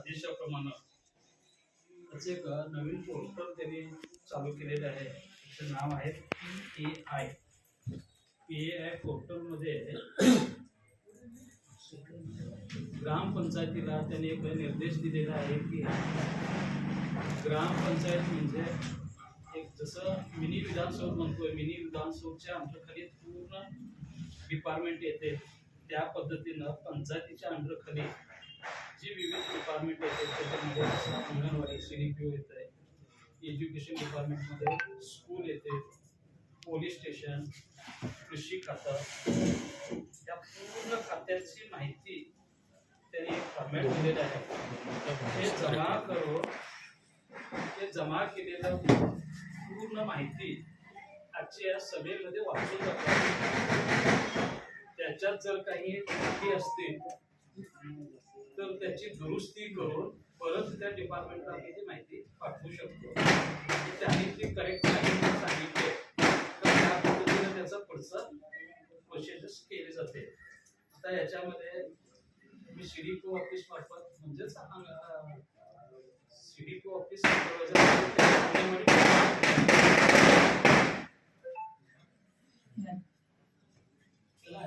आदेशाप्रमाणे त्याचे एक नवीन पोर्टल त्यांनी चालू केलेलं आहे. त्याचं नाव आहे PAI पोर्टलमध्ये ग्रामपंचायतीला त्यांनी एक निर्देश दिलेला आहे की ग्रामपंचायत म्हणजे एक जसं मिनी विधानसभा म्हणतोय, मिनी विधानसभेच्या अंडरखाली पूर्ण डिपार्टमेंट येते, त्या पद्धतीनं पंचायतीच्या अंडरखाली जी विविध डिपार्टमेंट येते त्याच्यामध्ये अंगणवाडी, CDPO येते, एज्युकेशन डिपार्टमेंटमध्ये स्कूल येते, पोलीस स्टेशन, कृषी खातं, त्या पूर्ण खात्याची माहिती त्यांनी एक फॉर्मॅट दिलेलं आहे. हे जमा केलेलं पूर्ण माहिती आजच्या या सभेमध्ये वाचून जातात. त्याच्यात जर काही त्रुटी असतील तर त्याची दुरुस्ती करून परत त्या डिपार्टमेंटला आम्ही ती माहिती पाठवू शकतो. त्यांनी ती करेक्ट माहिती सांगितली तर त्या पद्धतीने त्याचं पुढचं प्रोसेस केली जाते. आता याच्यामध्ये मी CDPO ऑफिस मार्फत म्हणजेच CDPO ऑफिस चला